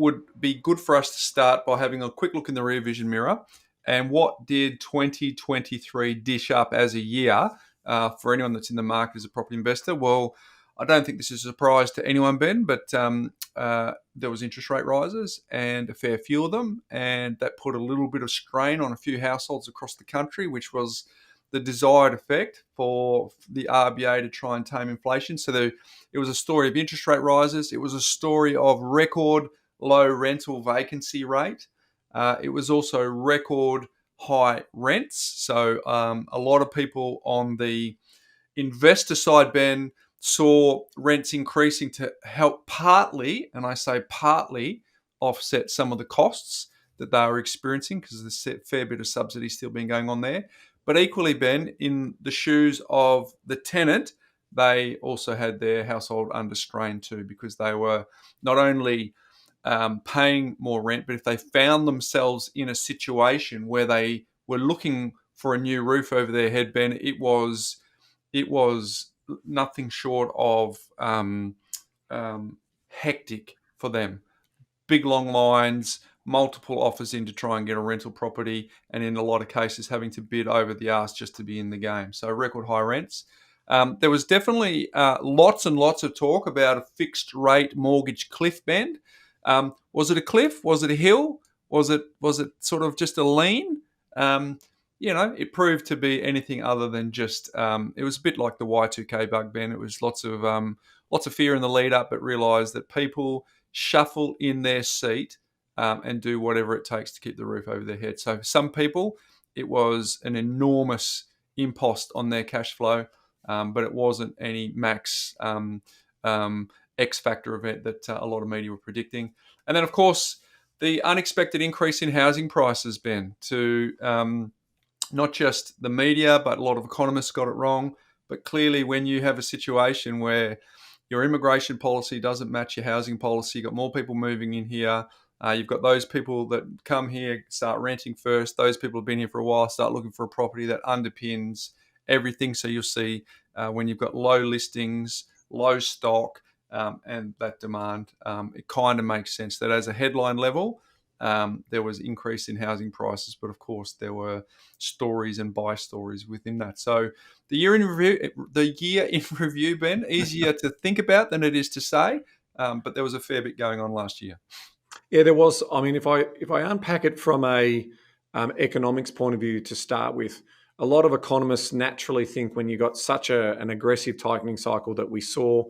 would be good for us to start by having a quick look in the rear vision mirror. And what did 2023 dish up as a year for anyone that's in the market as a property investor? Well, I don't think this is a surprise to anyone, Ben, but there was interest rate rises and a fair few of them, and that put a little bit of strain on a few households across the country, which was the desired effect for the RBA to try and tame inflation. So it was a story of interest rate rises. It was a story of record low rental vacancy rate. It was also record high rents. So a lot of people on the investor side, Ben, saw rents increasing to help partly, and I say partly, offset some of the costs that they were experiencing because there's a fair bit of subsidy still being going on there. But equally, Ben, in the shoes of the tenant, they also had their household under strain too, because they were not only paying more rent, but if they found themselves in a situation where they were looking for a new roof over their head, Ben, it was nothing short of hectic for them. Big long lines, multiple offers in to try and get a rental property, and in a lot of cases having to bid over the arse just to be in the game. So record high rents. There was definitely lots and lots of talk about a fixed rate mortgage cliff bend. Was it a cliff? Was it a hill? Was it sort of just a lean? It proved to be anything other than just. It was a bit like the Y2K bug, Ben. It was lots of fear in the lead up, but realised that people shuffle in their seat and do whatever it takes to keep the roof over their head. So for some people, it was an enormous impost on their cash flow, but it wasn't any max X factor event that a lot of media were predicting. And then, of course, the unexpected increase in housing prices, Ben, to not just the media, but a lot of economists got it wrong. But clearly, when you have a situation where your immigration policy doesn't match your housing policy, you've got more people moving in here, you've got those people that come here, start renting first, those people have been here for a while, start looking for a property that underpins everything. So you'll see when you've got low listings, low stock, and that demand, it kind of makes sense that as a headline level, there was increase in housing prices, but of course there were stories and buy stories within that. So the year in review, Ben, easier to think about than it is to say, but there was a fair bit going on last year. Yeah, there was. I mean, if I unpack it from a economics point of view to start with, a lot of economists naturally think when you got such an aggressive tightening cycle that we saw,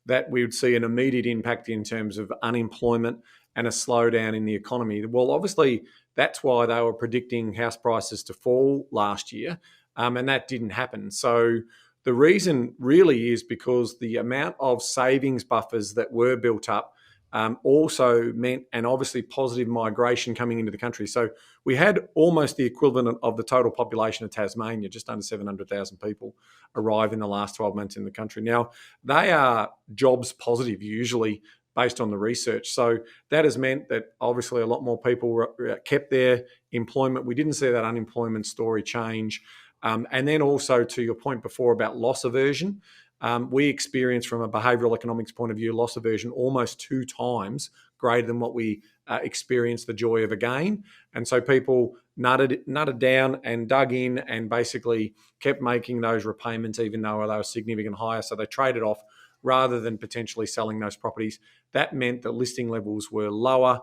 that we would see an immediate impact in terms of unemployment and a slowdown in the economy. Well, obviously, that's why they were predicting house prices to fall last year, and that didn't happen. So the reason really is because the amount of savings buffers that were built up also meant, and obviously positive migration coming into the country. So we had almost the equivalent of the total population of Tasmania, just under 700,000 people arrive in the last 12 months in the country. Now, they are jobs positive usually based on the research. So that has meant that obviously a lot more people kept their employment. We didn't see that unemployment story change. And then also to your point before about loss aversion, we experienced from a behavioural economics point of view loss aversion almost 2 times greater than what we experienced the joy of a gain. And so people nutted down and dug in and basically kept making those repayments even though they were significantly higher. So they traded off rather than potentially selling those properties. That meant that listing levels were lower,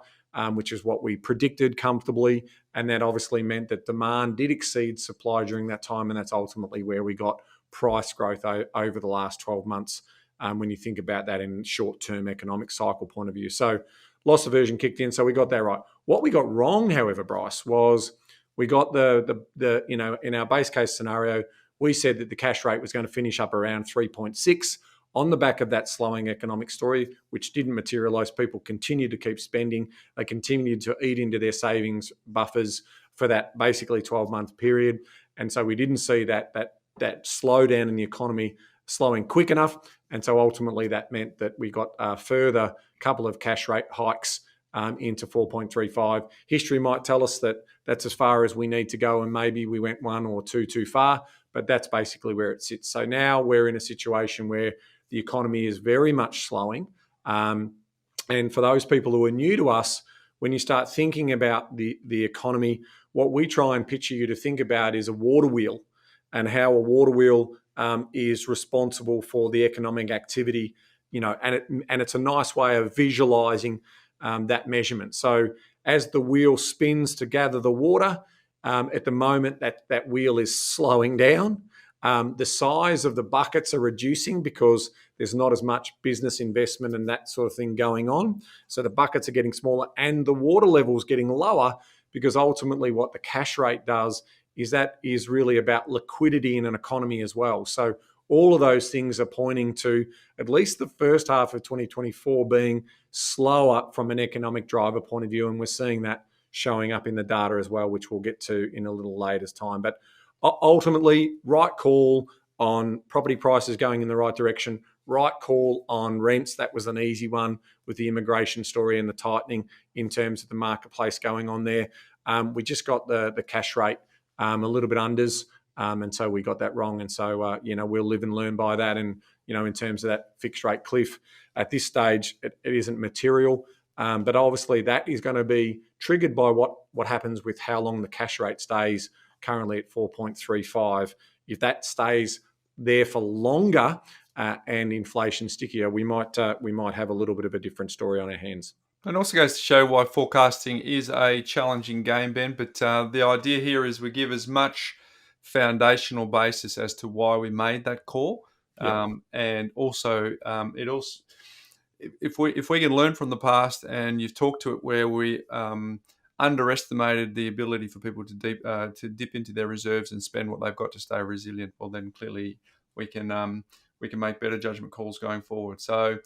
which is what we predicted comfortably. And that obviously meant that demand did exceed supply during that time. And that's ultimately where we got price growth over the last 12 months when you think about that in short-term economic cycle point of view. So loss aversion kicked in, so we got that right. What we got wrong, however, Bryce, was we got the in our base case scenario, we said that the cash rate was going to finish up around 3.6 on the back of that slowing economic story, which didn't materialise. People continued to keep spending. They continued to eat into their savings buffers for that basically 12-month period. And so we didn't see that slowdown in the economy slowing quick enough. And so ultimately that meant that we got a further couple of cash rate hikes into 4.35. History might tell us that that's as far as we need to go, and maybe we went 1 or 2 too far, but that's basically where it sits. So now we're in a situation where the economy is very much slowing. And for those people who are new to us, when you start thinking about the economy, what we try and picture you to think about is a water wheel, and how a water wheel is responsible for the economic activity, and it's a nice way of visualizing that measurement. So as the wheel spins to gather the water, at the moment that wheel is slowing down. The size of the buckets are reducing because there's not as much business investment and that sort of thing going on. So the buckets are getting smaller and the water level is getting lower, because ultimately what the cash rate does is that is really about liquidity in an economy as well. So all of those things are pointing to at least the first half of 2024 being slower from an economic driver point of view. And we're seeing that showing up in the data as well, which we'll get to in a little later time. But ultimately, right call on property prices going in the right direction, right call on rents. That was an easy one with the immigration story and the tightening in terms of the marketplace going on there. We just got the cash rate a little bit unders, and so we got that wrong. And so, we'll live and learn by that. And, in terms of that fixed rate cliff, at this stage, it isn't material. But obviously that is going to be triggered by what happens with how long the cash rate stays currently at 4.35. If that stays there for longer and inflation stickier, we might have a little bit of a different story on our hands. And also goes to show why forecasting is a challenging game, Ben. But the idea here is we give as much foundational basis as to why we made that call, Yeah. and also it also, if we can learn from the past, and you've talked to it where we underestimated the ability for people to dip into their reserves and spend what they've got to stay resilient, well then clearly we can make better judgment calls going forward. So